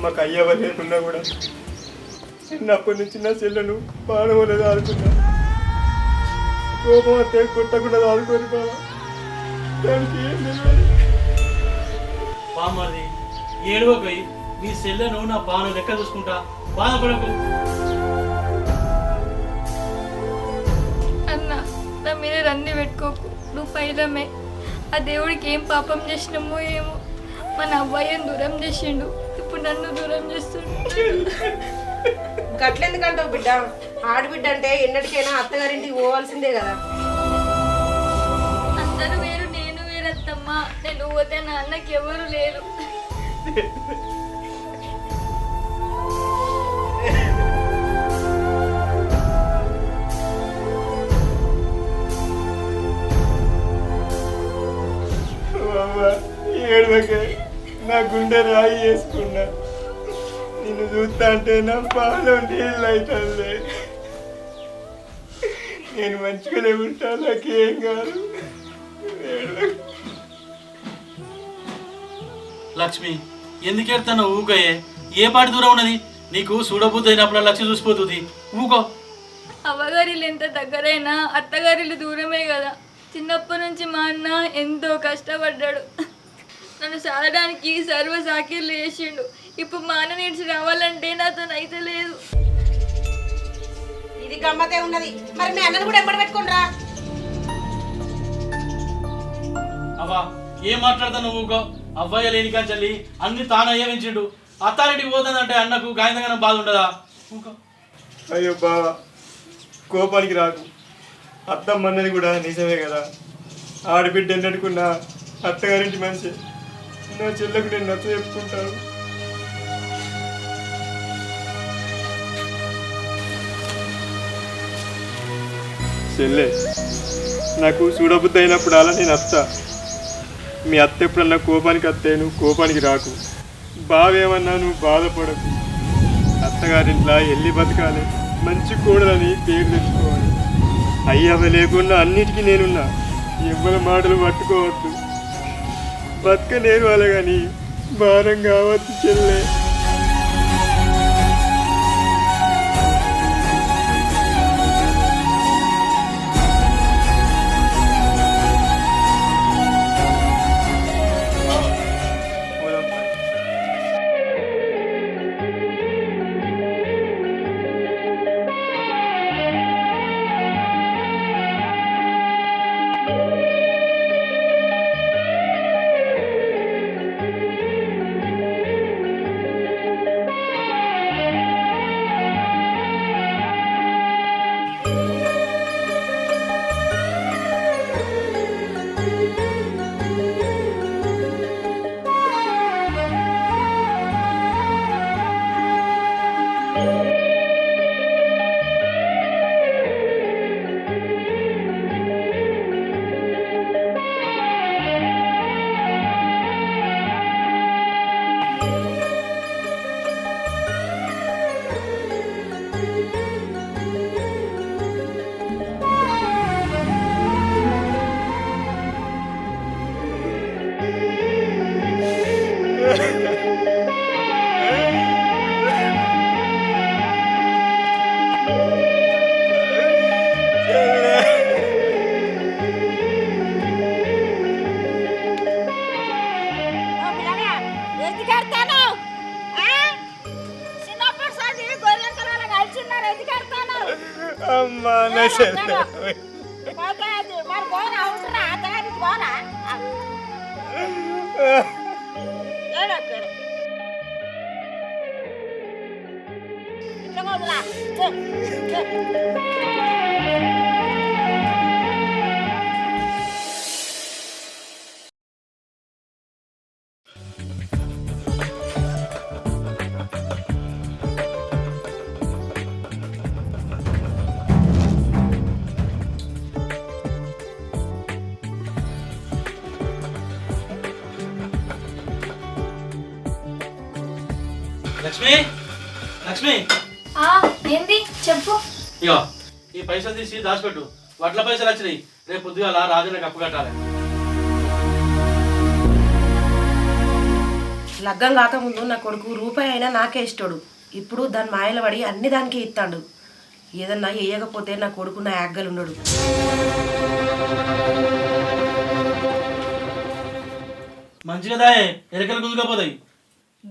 మాకు అయ్యవ లేకున్నా కూడా చిన్నప్పటి నుంచి నా చెల్లెను పాడవలేదు ఆడుకున్నా. కోపం వస్తే కొట్టకుండా ఆడుకొని బావా, దానికి ఏం తెలియదు. బామ్మది ఏడవకై నీ సెల్లను నా పాను లెక్క చూసుకుంటా, బాధపడకు. అన్న నా మీద రన్ని పెట్టుకోకు, నువ్వు పైలమే. ఆ దేవుడికి ఏం పాపం చేసినామో ఏమో, మన అబ్బాయిని దూరం చేసిండు, ఇప్పుడు నన్ను దూరం చేస్తుండు. గట్లెందుకంటావు బిడ్డ? ఆడబిడ్డ అంటే ఎన్నటికైనా అత్తగారింటికి పోవాల్సిందే కదా. అందరూ వేరు నేను వేరత్తమ్మా, నేను పోతే నా అన్నకి ఎవరు లేరు. ఏడవకే, నా గుండె రాయి వేసుకున్నా. నిన్ను చూస్తా అంటే నా పాలు నీళ్ళు అవుతుంది. నేను మంచిగానే ఉంటా, నాకేం కాదు. లక్ష్మి ఎందుకు ఎడతాను ఊకయే? ఏ పాటి దూరం ఉన్నది నీకు? చూడబుద్ధి అయినప్పుడు లక్ష్మి చూసిపోతుంది, ఊకో. అవ్వగారిల్లు ఎంత దగ్గరైనా అత్తగారిల్లు దూరమే కదా. చిన్నప్పటి నుంచి మా అన్న ఎంతో కష్టపడ్డాడు, నన్ను సాధడానికి సర్వ సాకిర్లు చేసిండు. ఇప్పుడు మా అన్న నిడిచి రావాలంటే నాతో అయితే లేదు. ఇది గమ్మతే ఉన్నది. మరి మీ అన్నను కూడా ఎంబడి పెట్టుకుంటా. అవ్వా ఏం మాట్లాడతాను ఊకో. అవ్వయ్య లేని కాంచెల్లి అన్ని తానయ్య పెంచిండు. అత్తారింటికి పోతుందంటే అన్నకు గాయంగా బాధ ఉండదా? ఊకో. అయ్యో బావా, కోపానికి రాకు. అత్తమ్మ అన్నది కూడా నిజమే కదా. ఆడబిడ్డ ఎన్నడుకున్నా అత్తగారింటి మనిషి. నా చెల్లకు నేను నచ్చ చెప్పుకుంటాను. చెల్లె, నాకు చూడబుద్ధి అయినప్పుడు అలా నేను అత్త. మీ అత్త ఎప్పుడన్నా కోపానికి అత్తే నువ్వు కోపానికి రాకు. బావేమన్నా నువ్వు బాధపడకు. అత్తగారింట్లో ఎల్లి బతకాలి, మంచి కోడలని పేరు తెచ్చుకోవాలి. అయ్యవ లేకుండా అన్నిటికీ నేనున్నా. ఎవ్వరి మాటలు పట్టుకోవద్దు. బతక నేర్వాలి కానీ భారం కావద్దు చెల్లె. అమ్మా నా చెల్లె లక్ష్మి లక్ష్మి ఏంది చెప్పు. ఇగో ఈ పైసలు తీసి దాచిపెట్టు. వడ్ల పైసలు వచ్చినాయి, రేపు పొద్దుగాల రాజులకు అప్పు కట్టాలి. లగ్గం కాకముందు నా కొడుకు రూపాయి అయినా నాకే ఇస్తాడు. ఇప్పుడు దాని మాయలు పడి అన్ని దానికే ఇస్తాడు. ఏదన్నా వేయకపోతే నా కొడుకు నా యాగ్గలు ఉండడు. మంచిగా దాయే ఎరకలు గుంజుకపోతాయి.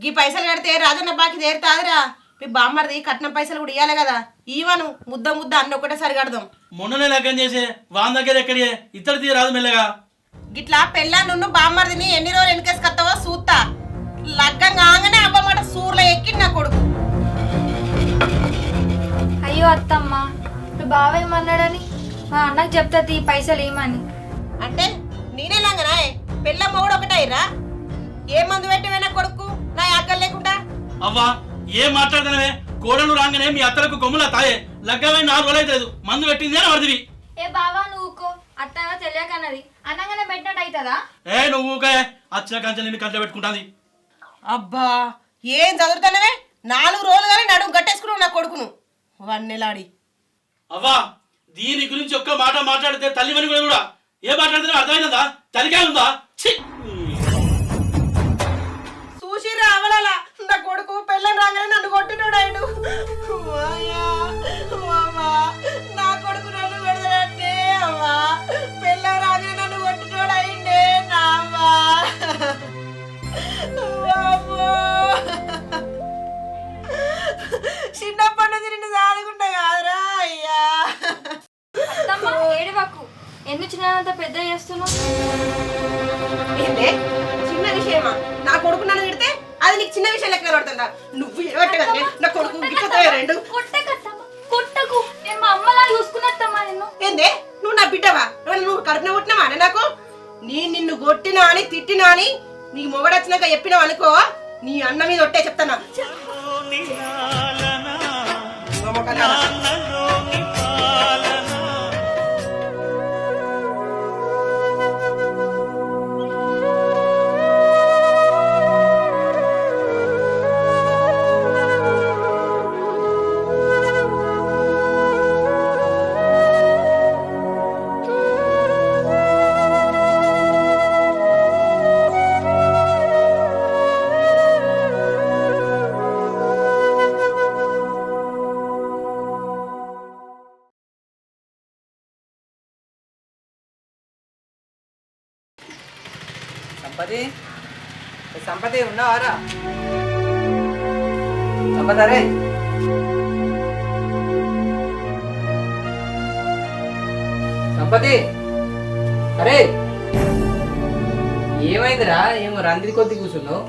గీ పైసలు కడితే రాజన్న బాకి తీరుతాదిరా. మీ బామ్మర్ది కట్నం పైసలు కూడా ఇవ్వాలి కదా. ఈవను ముద్ద ముద్ద అన్ని ఒకటేసారి కడదాం. మొన్ననే లగ్గం చేసే వాన్ దగ్గర ఎక్కడి ఇత్తడి తీయ రాదు మెల్లగా. గిట్లా పెళ్ళా నున్ను బామ్మర్దిని ఎన్ని రోజులు వెనకేసుకొస్తావో చూస్తా. లగ్గం కాగానే అబ్బమాట సూర్లో ఎక్కి నా కొడుకు. అయ్యో అత్తమ్మ, ఇప్పుడు బావ ఏమన్నాడని మా అన్నకు చెప్తా తీ పైసలు ఏమని. అంటే నేనే లాగనా పెళ్ళ మొగుడు ఒకటైరా? ఏ మందు పెట్టివైనా కొడుకు నా యాగ్గలు లేకుండా? అవ్వా ఏం మాట్లాడుతున్నావే? కోడలు రాగానే మీ అత్తలకు కొమ్ముల తాయే లగ్గమై 4 రోజులు అయితే మందు పెట్టింది అని వరదివి. ఏ బావా నువ్వుకో, అత్తగా తెలియకన్నది అన్నగానే పెట్టినట్టు అవుతుందా? నువ్వు ఊకే వచ్చిన కంచె నిన్ను కంచె పెట్టుకుంటాది. అబ్బా ఏం చదువుతానవే? 4 రోజులుగానే నడుము గట్టేసుకున్నావు నా కొడుకును వన్నెలాడి. అవ్వా దీని గురించి ఒక్క మాట మాట్లాడితే తల్లివని కూడా ఏం మాట్లాడుతున్నా అర్థమైందా? తల్లిగా ఉందా? చూసిరా అవలాలా నా కొడుకు పెళ్ళని రాగానే నన్ను కొట్టినోడాడు. నా కొడుకు నన్ను పెడతాడంటే అమ్మా పెళ్ళని రాగానే నన్ను కొట్టినోడైండే నామ్మా. చిన్నప్పటి నుంచి నిన్ను సాదుకుంటా కాదురా అయ్యా. అత్తమ్మ ఏడవకు, ఎందుకు చిన్నంత పెద్ద చేస్తున్నావు? ఏంటే చిన్న విషయమా? నా కొడుకు నన్ను తిడితే అది నీకు చిన్న విషయం లెక్క పడుతుందా? నువ్వు ఏడవట్టే నా కొడుకు గిట్టతో కొట్టకు, నేను మా అమ్మలా చూసుకున్నత్తమ్మా నిన్ను. ఏందే నువ్వు నా బిడ్డవా? నువ్వు కడుపున పుట్టినవా నాకు? నిన్ను కొట్టినా అని తిట్టినా అని నీ మొగడొచ్చినాక చెప్పినావు అనుకో, నీ అన్న మీద ఒట్టే చెప్తానా. సంపతి ఉన్నావారా? సంపదరే సంపతి, అరే ఏమైందిరా? ఏమో రంది కొద్ది కూర్చున్నావు.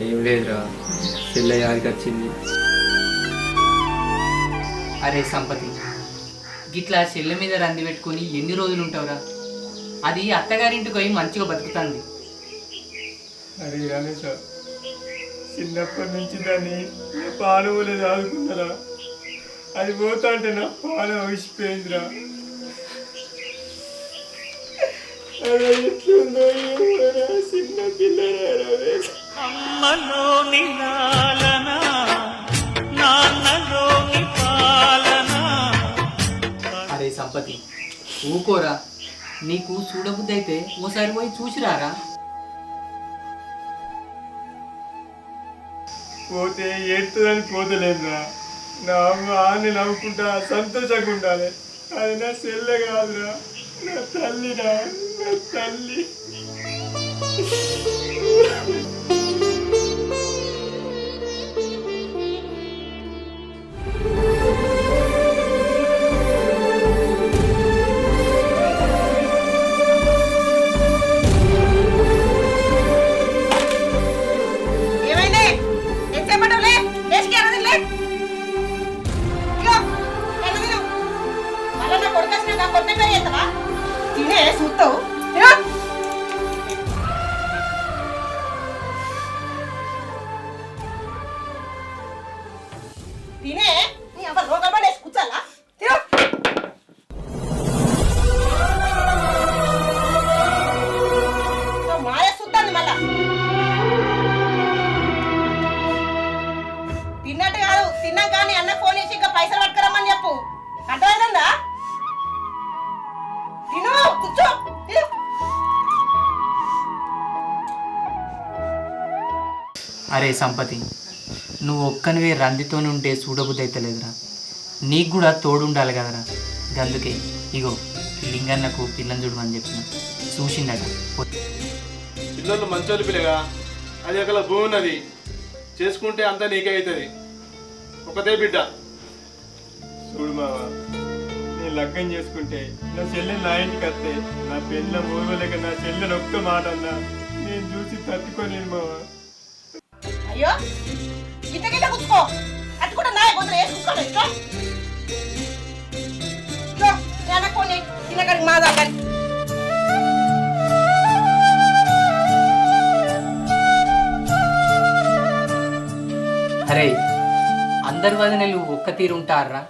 ఏం లేదురా, చెల్లె యాదికి వచ్చింది. అరే సంపతి, గిట్లా చెల్లె మీద రంది పెట్టుకుని ఎన్ని రోజులు ఉంటావురా? అది అత్తగారింటికి పోయి మంచిగా బతుకుతుంది. అరే రమేష్, చిన్నప్పటి నుంచి దాన్ని పాలు ఆదుకున్నారా? అది పోతా అంటే నా పాలు అవిసిపోయిందిరా. అదే ఎట్లుందో చిన్న పిల్లరా రమేష్. అమ్మలోని లాలన నాన్నలోని పాలన. అరే సంపతి ఊకోరా, నీకు చూడబుద్ధి అయితే ఓసారి పోయి చూసిరారా? పోతే ఏడుతుందని పోతలేదురా. నా ఆని నవ్వుకుంటా సంతోషంగా ఉండాలి. అది నా చెల్లె కాదురా, నా తల్లిరా, నా తల్లి. తినే నీ అమ్మ రోగపడేసి కూర్చోాలా? మాయ చూద్దాన్ని మళ్ళా. తిన్నట్టు కాదు, తిన్నాం కానీ అన్న ఫోన్ చేసి ఇంకా పైసలు పట్టుకురమ్మని చెప్పు. అర్థమైందా? తిను, కూర్చో. అరే సంపతి, నువ్వు ఒక్కనివే రందితోనే ఉంటే చూడబుద్ధి అవుతలేదురా. నీకు కూడా తోడుండాలి కదరా. అందుకే ఇగో లింగన్నకు పిల్లని చూడమని చెప్పిన, చూసిండట. పిల్లలు మంచోళ్ళు పిల్లగా, అది అక్కడ భూమి ఉన్నది, చేసుకుంటే అంతా నీకే అవుతుంది. ఒకతే బిడ్డ. చూడు మావా, నేను లగ్గం చేసుకుంటే నా చెల్లెని నా ఇంటికి వస్తే నా పెళ్ళ ఊరులేక నా చెల్లెని ఒక్క మాట అన్నా నేను చూసి తట్టుకోలేను మావా. అయ్యో ఇంతకింత కూర్చుకో, అది కూడా నా కొందరు వేసుకుంటాను. ఇట్లా అనుకోని తినకడికి మా దగ్గర అరే అందరి వదినలు ఒక్క తీరు ఉంటారా?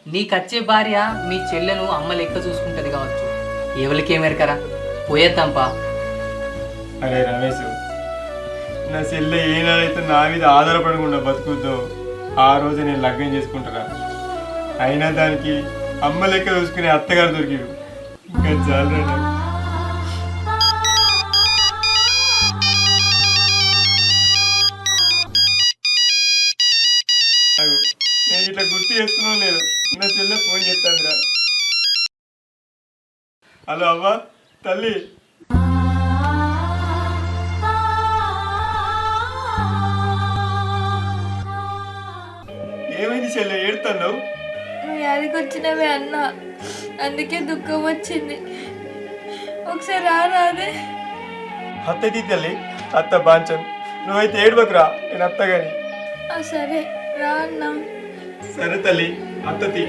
నీకచ్చే భార్య మీ చెల్లెను అమ్మ లెక్క చూసుకుంటుంది కావచ్చు. ఎవరికేమెరకరా, పోయేద్దాంపా. అరే రమేష్, నా చెల్లె ఏనాడైతే నా మీద ఆధారపడకుండా బతుకుద్దో ఆ రోజు నేను లగ్గం చేసుకుంటారా. అయినా దానికి అమ్మ లెక్క చూసుకునే అత్తగారు దొరికిరు. ఇంకా చాలరా. నేను ఇట్లా గుర్తు చేసుకున్నాను లేదు, నా చెల్లె ఫోన్ చేస్తాందిరా. హలో అవ్వ తల్లి. ఏమైంది చెల్లె, ఏడుతున్నావు? నువ్వు యాదికి వచ్చినవే అన్న, అందుకే దుఃఖం వచ్చింది. ఒకసారి రాదే. అత్తది తల్లి, అత్త బాంచన్. నువ్వైతే ఏడువకురా, నేను అత్త గాని. సరే రా అన్న. సరే తల్లి, అత్తతి.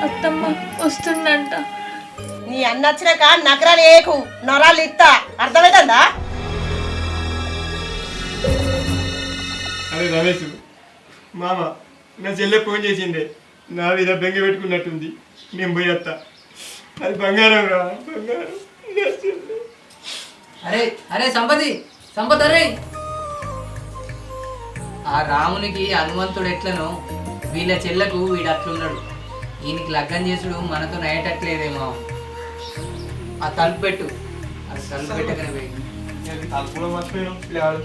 అత్తమ్మ వస్తుందంట. నీ అన్న వచ్చినాక నగరాలు ఏకు నరాలు ఇస్తా, అర్థమవుతుందా? అరే రమేష్ మామ, నా చెల్లె ఫోన్ చేసిందే, నా మీద బెంగ పెట్టుకున్నట్టుంది. నేను పోయి వస్తా. అది బంగారం రా, బంగారం. నా చెల్లె. అరే అరే సంపతి, సంపత్ అరే, ఆ రామునికి హనుమంతుడు ఎట్లనో వీళ్ళ చెల్లకు వీడు అట్లున్నాడు. ఈయనకి లగ్గం చేసుడు మనతో నయ్యేటట్లేదేమో. ఆ తలుపు పెట్టు, అది తలుపు పెట్టగానే పోయి. తలుపులో మర్చిపోయాను పిల్లాడు.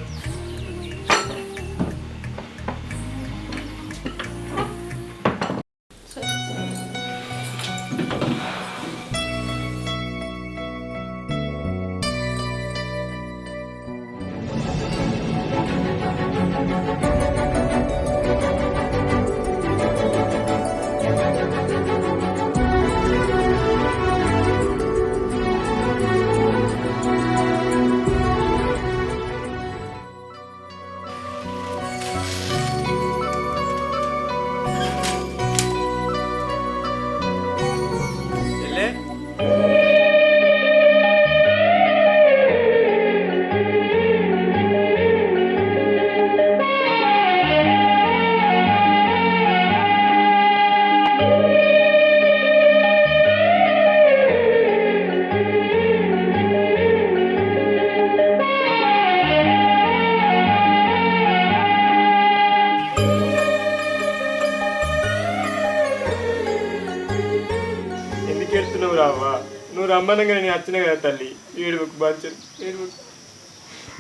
నువ్వు రమ్మనంగా నేను వచ్చిన కదా తల్లి. ఏడువకు బాంచన్, ఏడువకు.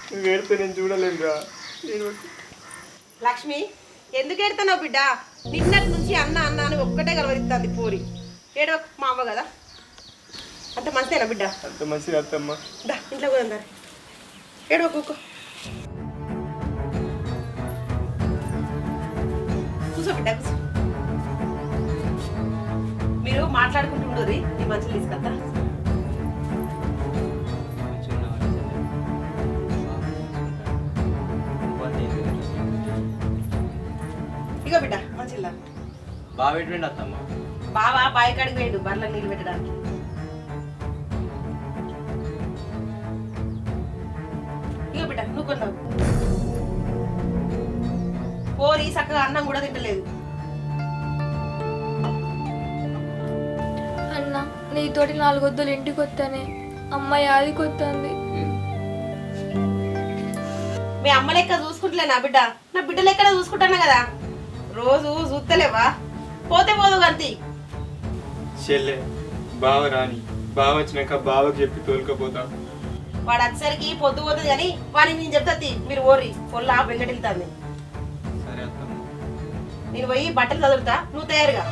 నువ్వు ఏడితే నేను చూడలేనురా. ఏడువకు. లక్ష్మి ఎందుకు ఏడుతున్నావు బిడ్డ? నిన్నటి నుంచి అన్న అన్న అని ఒక్కటే కలవరిస్తుంది పోరి. ఏడవ మా అమ్మ కదా, అంత మంచిదేనా బిడ్డ? అంత మంచిది అత్తమ్మ. దా ఇంట్లో కూడా ఉందా? ఏడవ కూకో, కూర్చో బిడ్డ కూర్చో. మీరు మాట్లాడుకుంటుండ్రి, నీ మంచిగా తీసుకొస్తా. ఇగో బిడ్డ మంచిగా బాగా పెట్టండి అత్తమ్మ. బావా బావి కాడికి వేయండు బర్రెలకు నీళ్ళు పెట్టడానికి. ఇగో బిడ్డ నువ్వు కొన్నావు. పోరి చక్కగా అన్నం కూడా తింటలేదు. అన్న నీతోటి 4 వద్దులు ఇంటికి వస్తానే, అమ్మ యాదికి వస్తుంది. మీ అమ్మ లెక్క చూసుకుంటలే నా బిడ్డ, నా బిడ్డ లెక్కనే చూసుకుంటాను కదా. రోజు చూస్తలేవా? పోతే పోదు గంతి. చెల్లె బావ రాని, బావ వచ్చినాక బావకి చెప్పి తోలుకపోతా. వాడు వచ్చేసరికి పొద్దు పోతుంది కానీ వాడిని నేను చెప్తా మీరు ఓరి పొల్ల వెంకటిల్తాంది. సరే అత్తమ్మ. నేను పోయి బట్టలు చదువుతా, నువ్వు తయారుగా.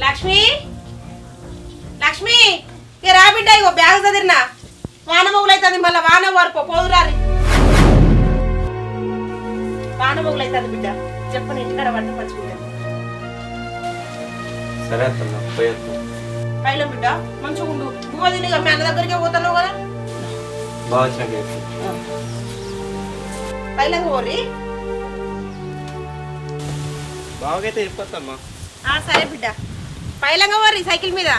లక్ష్మి, లక్ష్మి ఇక రా బిడ్డ, ఇగో బ్యాగ్ చదిరినా వాన మొగులైతుంది. మళ్ళీ వాన వరకు పోదురారి వాన మొగులైతుంది బిడ్డ. చెప్పని ఇంటికాడ వంట పంచుకుంటా. సరే అత్తమ్మ, పోయొద్దు. పైలో బిడ్డ మంచిగా ఉండు. నువ్వు తిని మీ అన్న దగ్గరికే పోతున్నావు కదా. బాగా వచ్చినాక చెప్పు. పైలంగా పోరి. బావకైతే చెప్పొద్దమ్మా. సరే బిడ్డ, పైలంగా పోరి సైకిల్ మీద.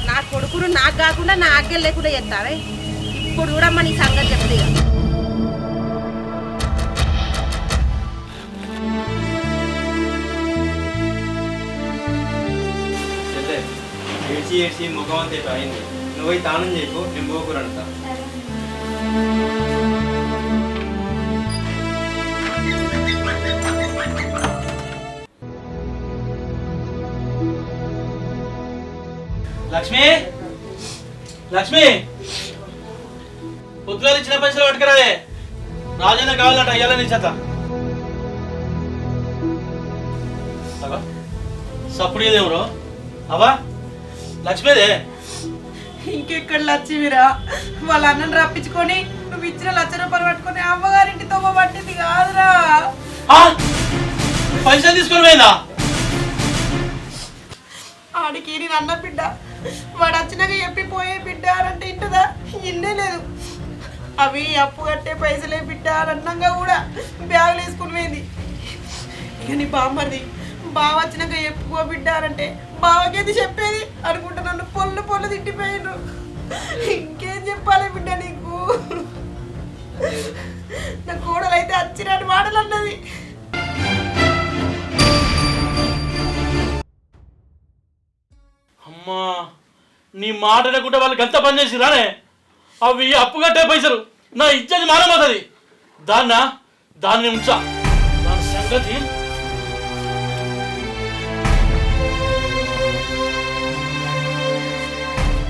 నా కొడుకును నాకు కాకుండా నా ఆజ్ఞలు లేకుండా చెప్తావే. ఇప్పుడు చూడమ్మా నీ సంగతి చెప్తే. చెల్లె ఏడ్చి ఏడ్చి ముఖం అంతా అయింది. నువ్వు పోయి తానం చేయకు, నేను పోకూరంటా. లక్ష్మి, లక్ష్మి పొద్దుగాలు ఇచ్చిన పైసలు పట్టుకురావే. రాజన్న కావాలంట అయ్యాల నీ చేత. సప్పుడు ఏదేమో అవా లక్ష్మీదే. ఇంకెక్కడ లచ్చివిరా, వాళ్ళ అన్నను రప్పించుకొని నువ్వు ఇచ్చిన ₹1,00,000 పట్టుకొని అమ్మగారింటి తొమ్మ పట్టింది కాదురా. పైసలు తీసుకొని పోయిందా? ఆడికి నేను అన్న బిడ్డ, వాడు వచ్చినాక చెప్పిపోయే బిడ్డ అంటే ఇంటదా? ఇన్నే లేదు. అవి అప్పు కట్టే పైసలే బిడ్డ అని అన్నంగా కూడా బ్యాగులు వేసుకుని పోయింది. ఇక నీ బామ్మది బావ వచ్చినాక చెప్పుకో బిడ్డ అంటే బావకేది చెప్పేది అనుకుంటా. నన్ను పొల్లు పొల్లు తిట్టిపోయాను. ఇంకేం చెప్పాలి బిడ్డ నీకు? నా కోడలు అయితే వచ్చినట్టు మాటలు అన్నది. అమ్మా, నీ మాట లేకుంటే వాళ్ళు గంత పని చేసి రానే. అవి అప్పు కట్టే పైసలు, నా ఇజ్జతి మానమవుతుంది. దాన్ని ఉంచా, దాని సంగతి.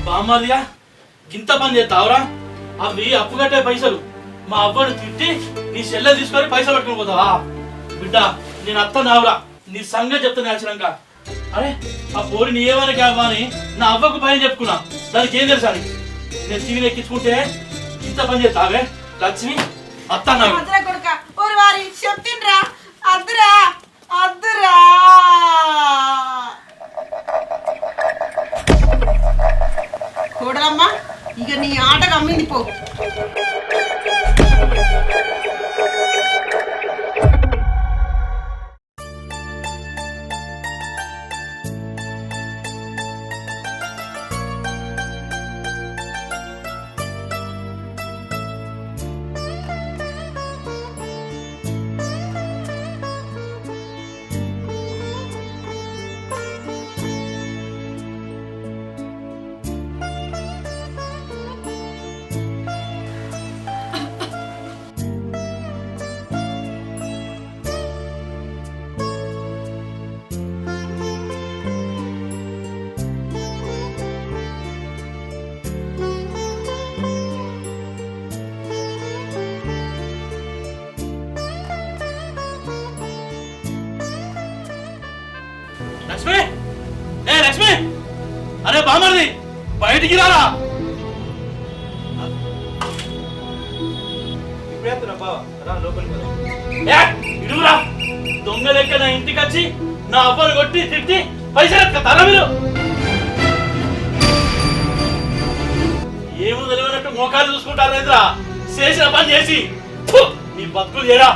బామ్మదిగా గింత పని చేస్తావురా? అవి అప్పు కట్టే పైసలు. మా అవ్వను తిట్టి నీ సెల్ల తీసుకొని పైసలు పట్టుకుని పోతావా? బిడ్డ నేను అత్త నావురా, నీ సంగతి చెప్తాను వచ్చినాక. అరే ఆ పోరి నీ ఏమని కావని నా అవ్వకు పని చెప్పుకున్నా. దానికి ఏం తెలుసా? నేను టీవీని ఎక్కించుకుంటే ఇంత పని చేస్తావే లక్ష్మి అత్త నాకు. చెప్తిండ్రా అద్దురా అద్దురా. కోడలమ్మా ఇక నీ ఆటకు అమ్మింది పో. లక్ష్మి, ఏ లక్ష్మి, అరే బామర్ది బయటికి రారా. ఇప్పుడే బావ రా లోపలికి. ఇడుగురా, దొంగ లెక్క నా ఇంటికి వచ్చి నా అవ్వను కొట్టి తిట్టి పైసలు ఎత్తుతారా మీరు? ఏమో తెలియనట్టు మోకాలు చూసుకుంటారు రైతురా. చేసిన పని చేసి నీ బతుకులు చేయరా.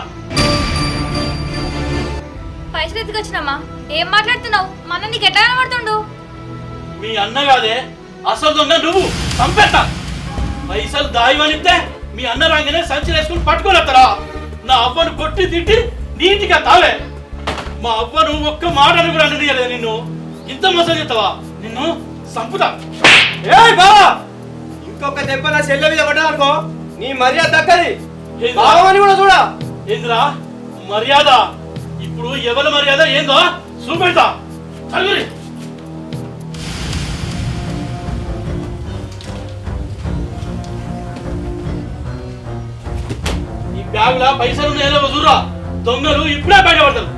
పైసలు ఎత్తుకొచ్చినమ్మా. ఏం మాట్లాడుతున్నావు? మన నీకు ఎట్లా కనబడుతుండు? మీ అన్న కాదే అసలు దొంగ నువ్వు. చంపేస్తా. పైసలు దాయమనిస్తే మీ అన్న రాగానే సంచి వేసుకుని పట్టుకొని వస్తారా? నా అవ్వను కొట్టి తిట్టి నీటిగా తావే. మా అవ్వను ఒక్క మాట కూడా అన్నది నిన్ను. ఇంత మోసం చేస్తావా? నిన్ను సంపుతా. ఏయ్ బావా, ఇంకొక దెబ్బ నా చెల్లె మీద పడ్డానుకో నీ మర్యాద దక్కది. బావని కూడా చూడా. ఏందిరా మర్యాద? ఇప్పుడు ఎవరి మర్యాద ఏందో చూపెడతా. చదువురి. ఈ బ్యాగులా పైసలు ఉన్నాయో చూడరా. దొంగలు ఇప్పుడే బయటపడతారు.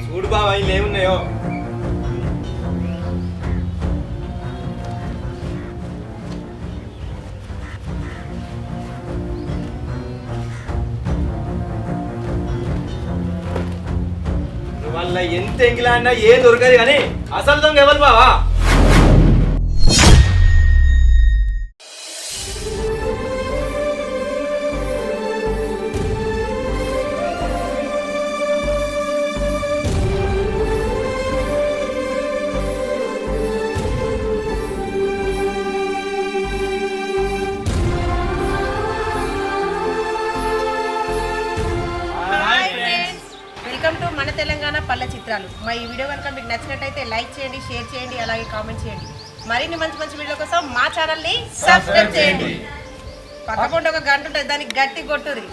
చూడు బావా, ఇలా ఏమున్నాయో. వాళ్ళ ఎంత ఎంగిలాడినా ఏం దొరకదు కానీ అసలు దొంగ ఎవరు బావా? వెల్కమ్ టు మన తెలంగాణ పల్లె చిత్రాలు. మా ఈ వీడియో కనుక మీకు నచ్చినట్టయితే లైక్ చేయండి, షేర్ చేయండి, అలాగే కామెంట్ చేయండి. మరిన్ని మంచి మంచి వీడియో కోసం మా ఛానల్ని సబ్స్క్రైబ్ చేయండి. పక్కకుండా ఒక గంట ఉంటుంది, దానికి గట్టి కొట్టుర్రి.